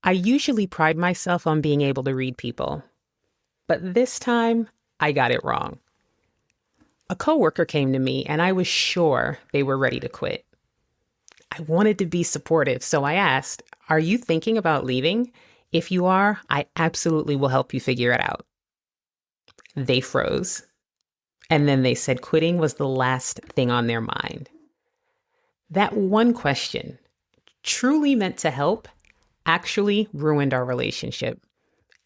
I usually pride myself on being able to read people, but this time I got it wrong. A coworker came to me and I was sure they were ready to quit. I wanted to be supportive, so I asked, "Are you thinking about leaving? If you are, I absolutely will help you figure it out." They froze, and then they said quitting was the last thing on their mind. That one question, truly meant to help, actually ruined our relationship,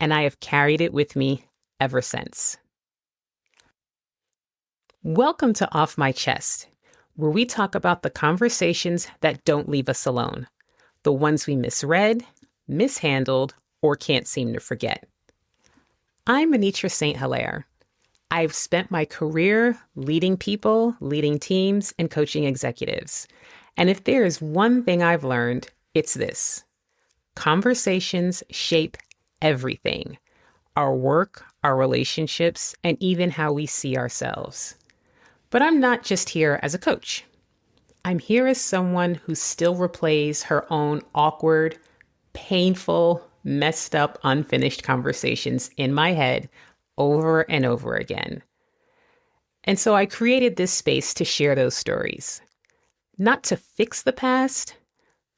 and I have carried it with me ever since. Welcome to Off My Chest, where we talk about the conversations that don't leave us alone, the ones we misread, mishandled, or can't seem to forget. I'm Anitra St. Hilaire. I've spent my career leading people, leading teams, and coaching executives. And if there is one thing I've learned, it's this. Conversations shape everything: our work, our relationships, and even how we see ourselves. But I'm not just here as a coach. I'm here as someone who still replays her own awkward, painful, messed up, unfinished conversations in my head over and over again. And so I created this space to share those stories, not to fix the past,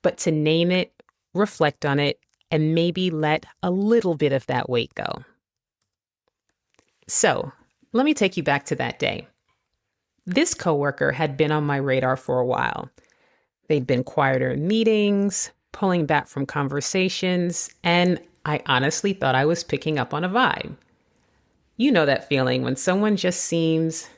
but to name it, reflect on it, and maybe let a little bit of that weight go. So let me take you back to that day. This coworker had been on my radar for a while. They'd been quieter in meetings, pulling back from conversations, and I honestly thought I was picking up on a vibe. You know that feeling when someone just seems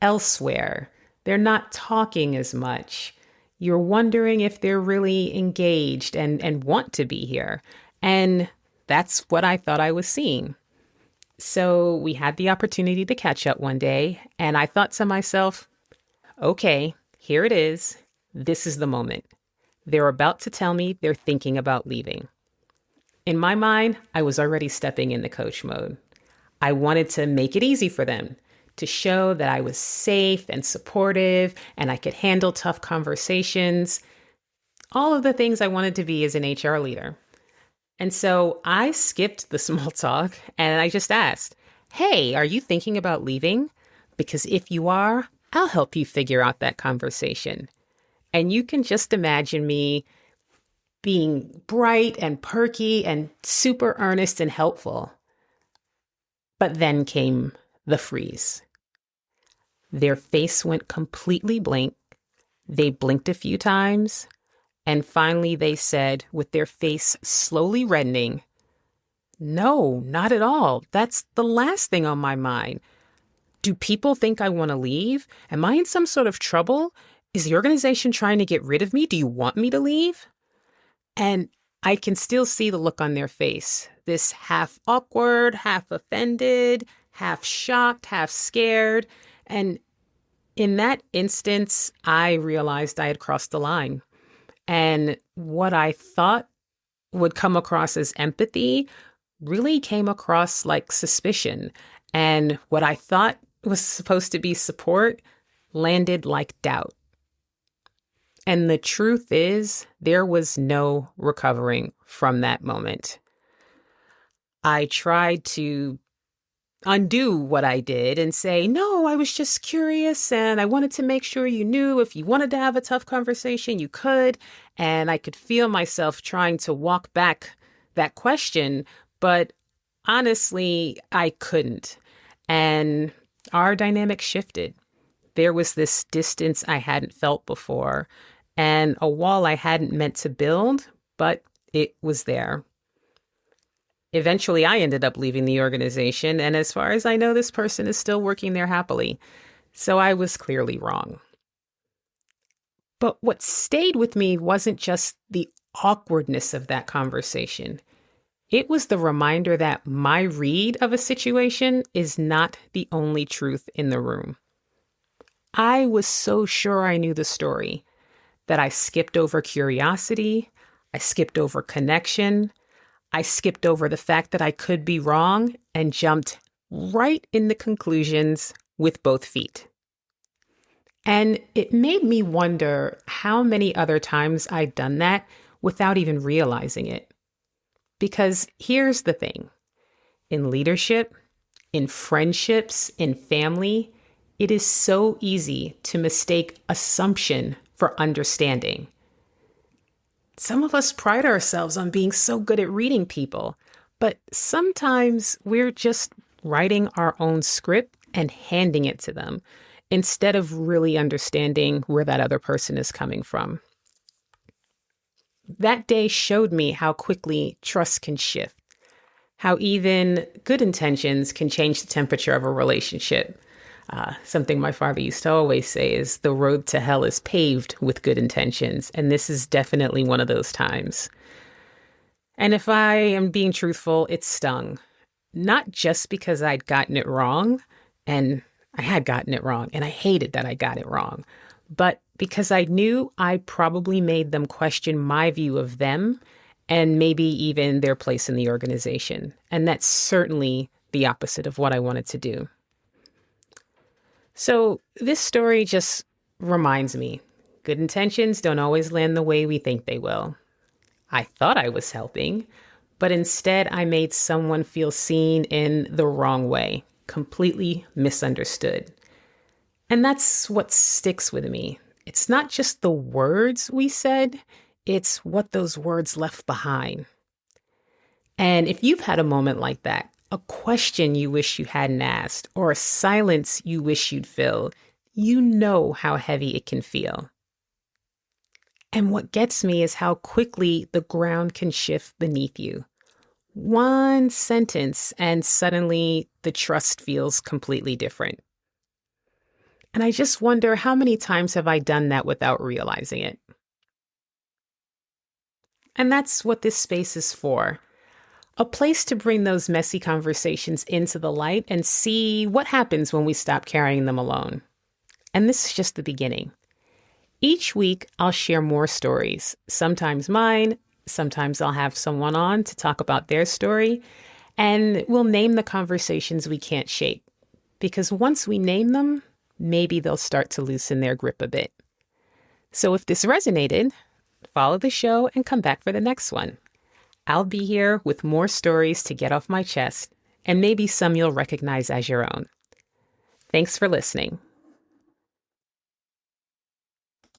elsewhere. They're not talking as much. You're wondering if they're really engaged and want to be here. And that's what I thought I was seeing. So we had the opportunity to catch up one day, and I thought to myself, okay, here it is. This is the moment. They're about to tell me they're thinking about leaving. In my mind, I was already stepping into coach mode. I wanted to make it easy for them, to show that I was safe and supportive and I could handle tough conversations, all of the things I wanted to be as an HR leader. And so I skipped the small talk and I just asked, "Hey, are you thinking about leaving? Because if you are, I'll help you figure out that conversation." And you can just imagine me being bright and perky and super earnest and helpful. But then came the freeze. Their face went completely blank. They blinked a few times. And finally they said, with their face slowly reddening, "No, not at all. That's the last thing on my mind. Do people think I want to leave? Am I in some sort of trouble? Is the organization trying to get rid of me? Do you want me to leave?" And I can still see the look on their face, this half awkward, half offended, half shocked, half scared. And in that instance, I realized I had crossed the line. And what I thought would come across as empathy really came across like suspicion. And what I thought was supposed to be support landed like doubt. And the truth is, there was no recovering from that moment. I tried to undo what I did and say, "No, I was just curious and I wanted to make sure you knew if you wanted to have a tough conversation, you could." And I could feel myself trying to walk back that question, but honestly, I couldn't. And our dynamic shifted. There was this distance I hadn't felt before and a wall I hadn't meant to build, but it was there. Eventually, I ended up leaving the organization, and as far as I know, this person is still working there happily. So I was clearly wrong. But what stayed with me wasn't just the awkwardness of that conversation. It was the reminder that my read of a situation is not the only truth in the room. I was so sure I knew the story that I skipped over curiosity, I skipped over connection, I skipped over the fact that I could be wrong and jumped right into conclusions with both feet. And it made me wonder how many other times I'd done that without even realizing it. Because here's the thing. In leadership, in friendships, in family, it is so easy to mistake assumption for understanding. Some of us pride ourselves on being so good at reading people, but sometimes we're just writing our own script and handing it to them instead of really understanding where that other person is coming from. That day showed me how quickly trust can shift, how even good intentions can change the temperature of a relationship. Something my father used to always say is the road to hell is paved with good intentions, and this is definitely one of those times. And if I am being truthful, it stung. Not just because I'd gotten it wrong, and I had gotten it wrong, and I hated that I got it wrong, but because I knew I probably made them question my view of them and maybe even their place in the organization. And that's certainly the opposite of what I wanted to do. So this story just reminds me, good intentions don't always land the way we think they will. I thought I was helping, but instead I made someone feel seen in the wrong way, completely misunderstood. And that's what sticks with me. It's not just the words we said, it's what those words left behind. And if you've had a moment like that, a question you wish you hadn't asked, or a silence you wish you'd filled, you know how heavy it can feel. And what gets me is how quickly the ground can shift beneath you. One sentence, and suddenly the trust feels completely different. And I just wonder, how many times have I done that without realizing it? And that's what this space is for. A place to bring those messy conversations into the light and see what happens when we stop carrying them alone. And this is just the beginning. Each week, I'll share more stories, sometimes mine, sometimes I'll have someone on to talk about their story, and we'll name the conversations we can't shake. Because once we name them, maybe they'll start to loosen their grip a bit. So if this resonated, follow the show and come back for the next one. I'll be here with more stories to get off my chest, and maybe some you'll recognize as your own. Thanks for listening.